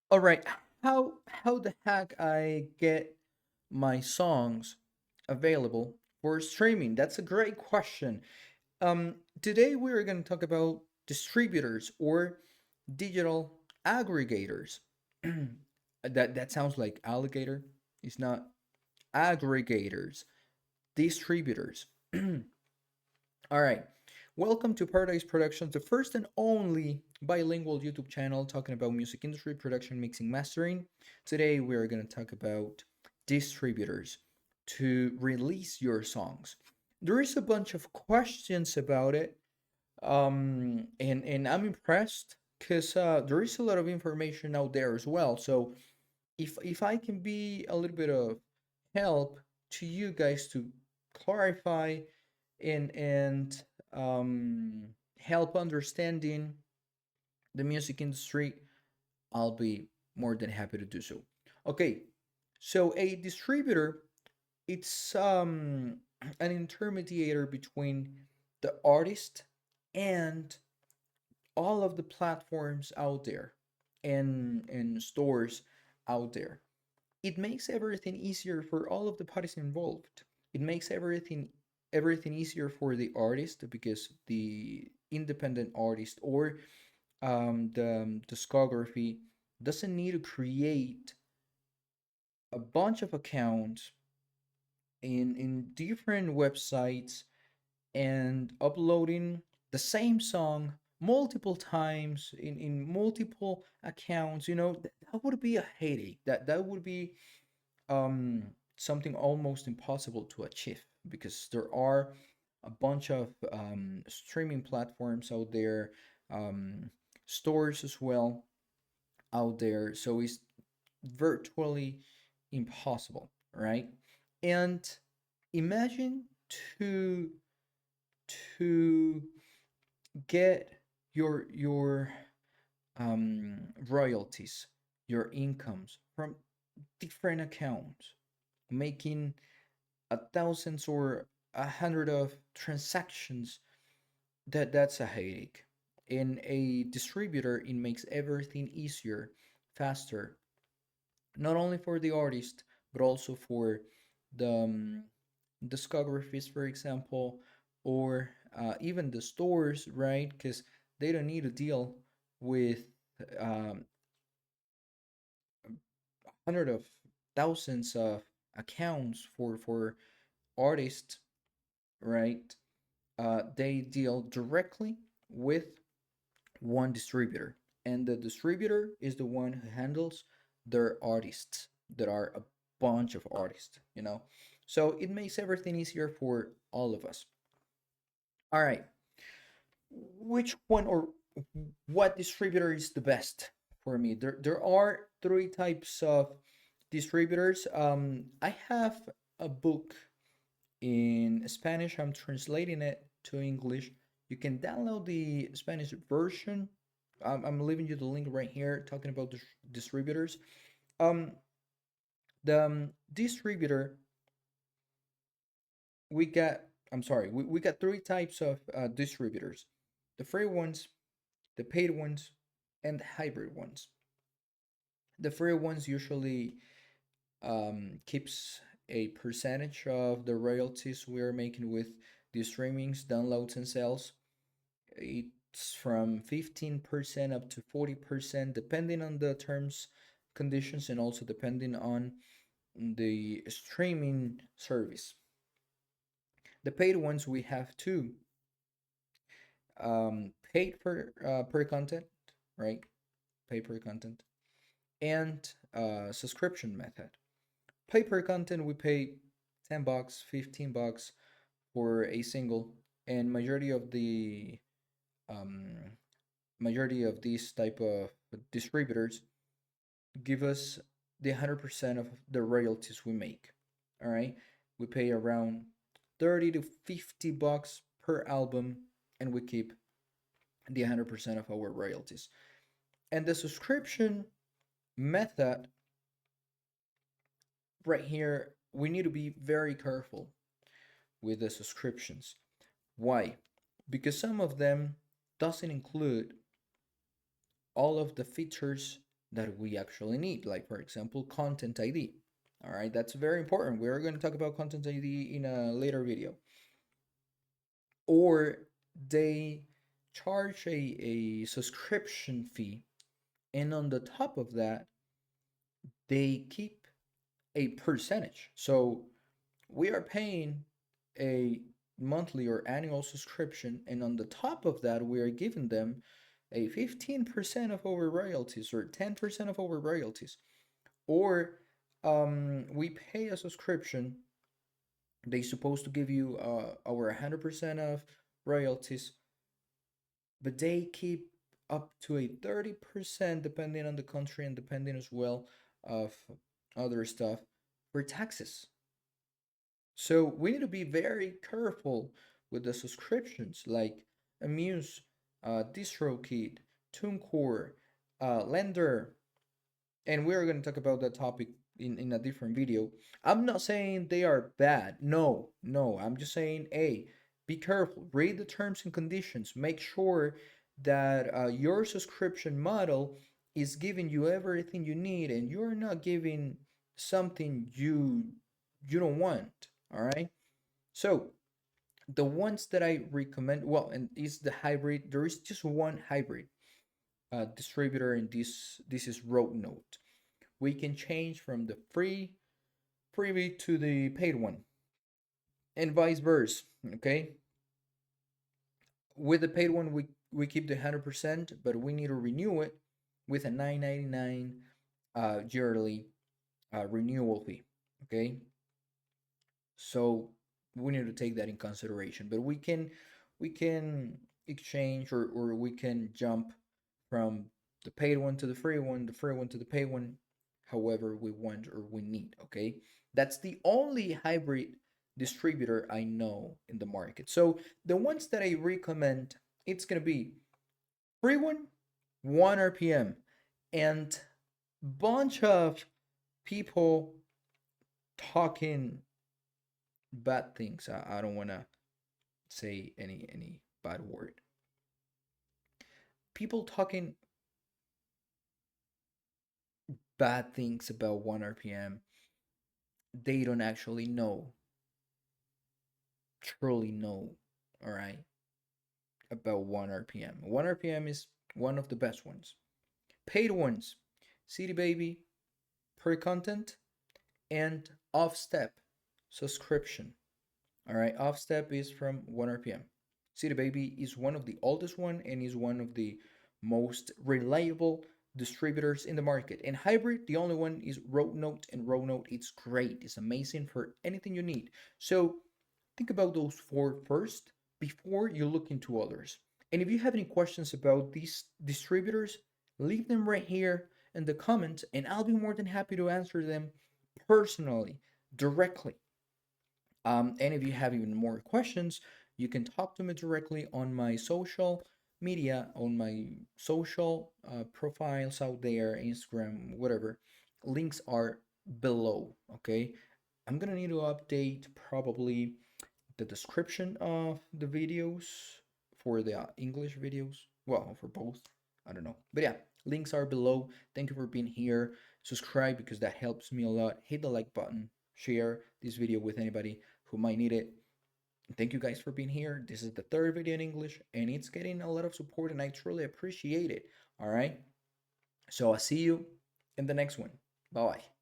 All right, how the heck I get my songs available for streaming? That's a great question. Today we're going to talk about distributors or digital aggregators. That sounds like alligator. It's not aggregators, distributors. All right. Welcome to Paradise Productions, the first and only bilingual YouTube channel talking about music industry, production, mixing, mastering. Today we are going to talk about distributors to release your songs. There is a bunch of questions about it, and I'm impressed because there is a lot of information out there as well. So if I can be a little bit of help to you guys to clarify and help understanding the music industry, I'll be more than happy to do so. Okay, so a distributor, it's an intermediator between the artist and all of the platforms out there and stores out there. It makes everything easier for all of the parties involved. It makes everything easier for the artist because the independent artist or the discography doesn't need to create a bunch of accounts in different websites and uploading the same song multiple times in multiple accounts. That would be a headache. That would be something almost impossible to achieve because there are a bunch of streaming platforms out there, um, stores as well out there. So it's virtually impossible, right? And imagine to get your royalties, your incomes from different accounts, making a thousands or a hundred of transactions. That's a headache. In a distributor, it makes everything easier, faster, not only for the artist but also for the discographies, for example, or even the stores, right? Because they don't need to deal with um, hundred of thousands of accounts for artists, right? They deal directly with one distributor, and the distributor is the one who handles their artists that are a bunch of artists. So it makes everything easier for all of us. All right, which one or what distributor is the best for me? There are three types of distributors. I have a book in Spanish. I'm translating it to English. You can download the Spanish version. I'm leaving you the link right here talking about the distributors. Um, the distributor, we got, I'm sorry, we got three types of distributors: the free ones, the paid ones, and the hybrid ones. The free ones usually keeps a percentage of the royalties we are making with the streamings, downloads, and sales. It's from 15% up to 40%, depending on the terms, conditions, and also depending on the streaming service. The paid ones we have two: paid per content, right? Pay per content, and subscription method. Pay per content, we pay $10, $15 for a single, and um, majority of these type of distributors give us the 100% of the royalties we make. All right, we pay around 30 to $50 per album, and we keep the 100% of our royalties. And the subscription method, right here, we need to be very careful with the subscriptions. Why? Because some of them doesn't include all of the features that we actually need, like for example, content ID. All right, that's very important. We're going to talk about content ID in a later video. Or they charge a subscription fee, and on the top of that, they keep a percentage. So we are paying a monthly or annual subscription, and on the top of that, we are giving them a 15% of our royalties or 10% of our royalties. Or we pay a subscription, they supposed to give you our 100% of royalties, but they keep up to a 30% depending on the country and depending as well of other stuff for taxes. So we need to be very careful with the subscriptions like Amuse, DistroKid, TuneCore, Lender, and we're going to talk about that topic in a different video. I'm not saying they are bad. No, no. I'm just saying, hey, be careful. Read the terms and conditions. Make sure that your subscription model is giving you everything you need, and you're not giving something you don't want. All right. So the ones that I recommend, well, and is the hybrid. There is just one hybrid distributor, and this is Roadnote. We can change from the freebie to the paid one, and vice versa. Okay, with the paid one, we keep the 100%, but we need to renew it with a 9.99 yearly renewal fee. Okay, so we need to take that in consideration. But we can exchange, or we can jump from the paid one to the free one to the paid one, however we want or we need. Okay, that's the only hybrid distributor I know in the market. So the ones that I recommend, it's gonna be free one, 1 RPM, and bunch of people talking bad things. I don't want to say any bad word. People talking bad things about 1 RPM, they don't actually know, truly know, all right, about 1 RPM. 1 RPM is one of the best ones. Paid ones, CD Baby, per content, and off step subscription. All right, off step is from 1 RPM. CD Baby is one of the oldest one and is one of the most reliable distributors in the market. And hybrid, the only one is Roadnote, and Roadnote, it's great. It's amazing for anything you need. So think about those four first before you look into others. And if you have any questions about these distributors, leave them right here in the comments, and I'll be more than happy to answer them personally, directly. And if you have even more questions, you can talk to me directly on my social media, on my social profiles out there, Instagram, whatever. Links are below. Okay. I'm gonna need to update probably the description of the videos for the English videos. Well, for both. I don't know. But yeah, links are below. Thank you for being here. Subscribe because that helps me a lot. Hit the like button. Share this video with anybody who might need it. Thank you guys for being here. This is the third video in English, and it's getting a lot of support, and I truly appreciate it. All right. So I'll see you in the next one. Bye bye.